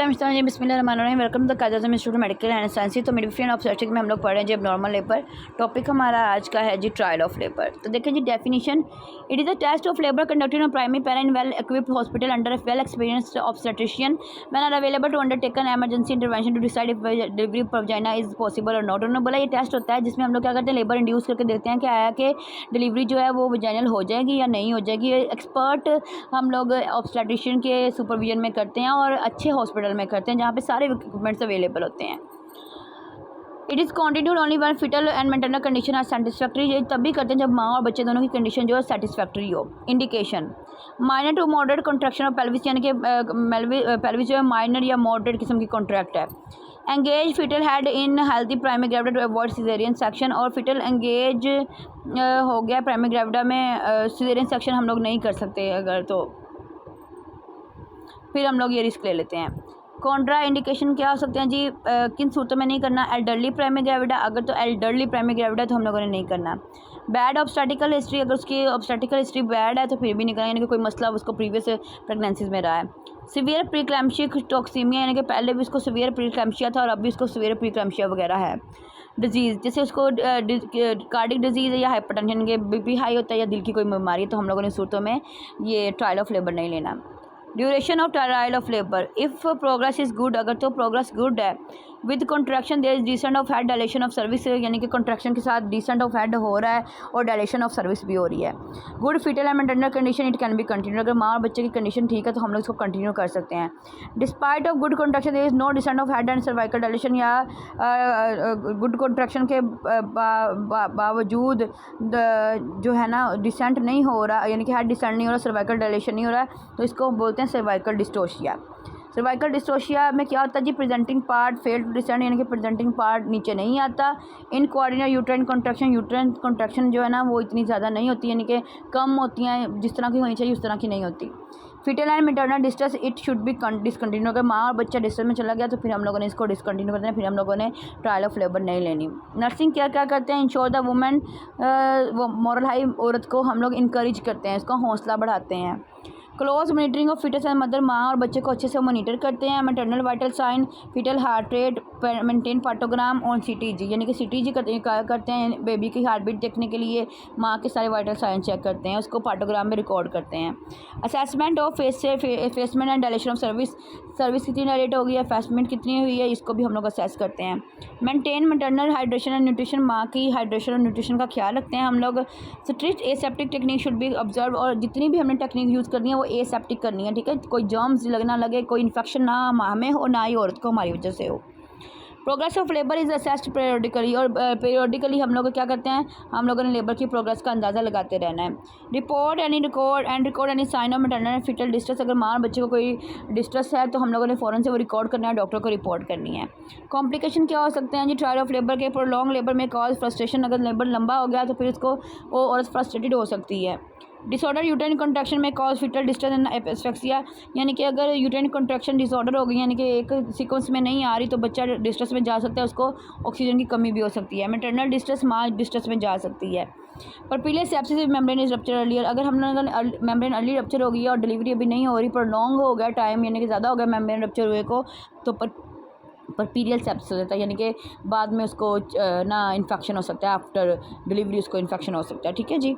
जी बिस्मिल्लाहिर्रहमानिर्रहीम। Welcome to the कायदा institute medical and science. तो मिडवाइफरी एंड ऑब्स्टेट्रिक में हम लोग पढ़ रहे हैं जी अब नॉर्मल लेबर। टॉपिक हमारा आज का है जी ट्रायल ऑफ लेबर। तो देखिए जी definition, it is a test of labour conducted on primary para in well equipped hospital under a well experienced obstetrician when are available to undertaken emergency intervention to decide if delivery of vagina is possible और not. उन्होंने बोला ये test होता है जिसमें हम लोग क्या करते हैं, लेबर इंड्यूस करके देखते हैं कि आया कि डिलीवरी जो है वो वजाइनल हो जाएगी या नहीं हो जाएगी। एक्सपर्ट हम लोग ऑब्स्टेट्रिशियन के सुपरविजन में करते हैं और अच्छे हॉस्पिटल में करते हैं जहाँ पे सारे इक्विपमेंट्स अवेलेबल होते हैं। It is continued only when foetal and maternal condition are satisfactory. ये तभी करते हैं जब माँ और बच्चे दोनों की कंडीशन जो है सेटिस्फैक्ट्री हो। Indication, minor to moderate contraction of pelvis, यानी कि पेल्विस जो है माइनर या मॉडरेट किस्म की कॉन्ट्रैक्ट है। Engage foetal head in healthy primary gravida to avoid caesarean section, और फिटल एंगेज हो गया प्राइमरी ग्रेविडा में, सिजेरियन सेक्शन हम लोग नहीं कर सकते अगर, तो फिर हम लोग ये रिस्क ले लेते हैं। कॉन्ट्रा इंडिकेशन क्या हो सकते हैं जी, किन सूरतों में नहीं करना। एल्डरली प्राइमरी ग्रेविडा, अगर तो एल्डरली प्राइमरी ग्रेविडा तो हम लोगों ने नहीं करना। बैड ऑब्स्टेटिकल हिस्ट्री, अगर उसकी ऑब्स्टेटिकल हिस्ट्री बैड है तो फिर भी नहीं करना, यानी कि कोई मसला उसको प्रीवियस प्रेगनेंसीज में रहा है। सीवियर प्रीक्लैम्पशिक टॉक्सीमिया, यानी कि पहले भी उसको सीवियर प्रीक्लैम्पशिया था और अब भी उसको सीवियर प्रीक्लैम्पशिया वगैरह है। डिजीज़, जैसे उसको कार्डिक डिजीज़ या हाइपरटेंशन के बीपी हाई होता है या दिल की कोई बीमारी है, तो हम लोगों ने सूरतों में ये ट्रायल ऑफ लेबर नहीं लेना। Duration of trial of labour, if progress is good, अगर तो प्रोग्रेस गुड है, with contraction there is descent of head, dilation of cervix, यानी कि कॉन्ट्रैक्शन के साथ डिसेंट ऑफ हेड हो रहा है और डायलेशन ऑफ सर्विस भी हो रही है। Good foetal and maternal condition, it can be continue, अगर माँ और बच्चे की कंडीशन ठीक है तो हम लोग इसको कंटिन्यू कर सकते हैं। Despite of good contraction there is no descent of head and cervical dilation, या गुड कॉन्ट्रैक्शन के बावजूद जो है ना डिसेंट नहीं हो रहा, यानी कि हेड डिसेंट नहीं हो रहा, सर्वाइकल डायलेशन नहीं हो रहा, तो इसको बोलते हैं सर्वाइकल डिस्टोशिया। सर्वाइकल डिस्टोशिया में क्या होता है जी, presenting part fail to descend, यानी कि प्रेजेंटिंग पार्ट नीचे नहीं आता। Incoordinate uterine contraction, uterine contraction जो है ना वो इतनी ज़्यादा नहीं होती, यानी कि कम होती हैं, जिस तरह की होनी चाहिए उस तरह की नहीं होती। Foetal and maternal distress, it should be discontinue, अगर माँ और बच्चा डिस्ट्रेस में चला गया तो फिर हम लोगों ने इसको डिसकंटिन्यू करना है, फिर हम लोगों ने ट्रायल ऑफ लेबर नहीं लेनी। नर्सिंग क्या क्या करते हैं, इंश्योर द वुमेन, वो मॉरल हाई, औरत को हम लोग इनकरेज करते हैं, इसका हौसला बढ़ाते हैं। Close monitoring of foetus and mother, माँ और बच्चे को अच्छे से मॉनिटर करते हैं। Maternal vital sign, foetal heart rate, maintain partogram और सीटीजी, यानी कि सीटीजी करते हैं बेबी की हार्ट बीट देखने के लिए, माँ के सारे वाइटल साइन चेक करते हैं, उसको पार्टोग्राम में रिकॉर्ड करते हैं। Assessment of effacement and dilatation of cervix कितनी डायलेट होगी, असेसमेंट कितनी हुई है, इसको भी हम लोग असेस करते हैं। Maintain maternal hydration and nutrition, माँ की हाइड्रेशन और न्यूट्रिशन का ख्याल रखते हैं हम लोग। Strict aseptic technique should be observe, और जितनी भी हमने टेक्निक यूज़ करनी है वो एसेप्टिक करनी है, ठीक है, कोई जर्म्स लगना लगे, कोई इन्फेक्शन ना हमें हो ना ही औरत को हमारी वजह से हो। Progress of labour is assessed periodically, और पीरियोडिकली हम लोग क्या करते हैं, हम लोगों ने लेबर की प्रोग्रेस का अंदाज़ा लगाते रहना है। Record any sign of maternal and foetal distress, अगर माँ और बच्चे को कोई डिस्ट्रेस है तो हम लोगों ने फ़ौरन से वो रिकॉर्ड करना है, डॉक्टर को रिपोर्ट करनी है। कॉम्प्लिकेशन क्या हो सकते हैं जी ट्रायल ऑफ लेबर के, प्रोलॉन्ग लेबर में कॉज फ्रस्ट्रेशन, अगर लेबर लंबा हो गया तो फिर इसको वो औरत फ्रस्ट्रेटेड हो सकती है। डिसऑर्डर यूट्राइन कॉन्ट्रैक्शन में cause foetal distress and asphyxia, यानी कि अगर यूट्राइन कॉन्ट्रैक्शन डिसऑर्डर हो गई, यानी कि एक सीक्वेंस में नहीं आ रही तो बच्चा डिस्ट्रेस में जा सकता है, उसको ऑक्सीजन की कमी भी हो सकती है। मैटरनल डिस्ट्रेस, माँ डिस्ट्रेस में जा सकती है। Puerperal sepsis membrane is rupture earlier, अगर हम लोग मेम्ब्रेन अर्ली रप्चर हो गई है और डिलीवरी अभी नहीं हो रही, प्रोलॉन्ग हो गया टाइम, यानी कि ज़्यादा हो गया मेम्ब्रेन रप्चर हुए को, तो परपीरियल सेप्सिस हो जाता है, यानी कि बाद में उसको ना इन्फेक्शन हो सकता है, आफ्टर डिलीवरी उसको इन्फेक्शन हो सकता है, ठीक है जी।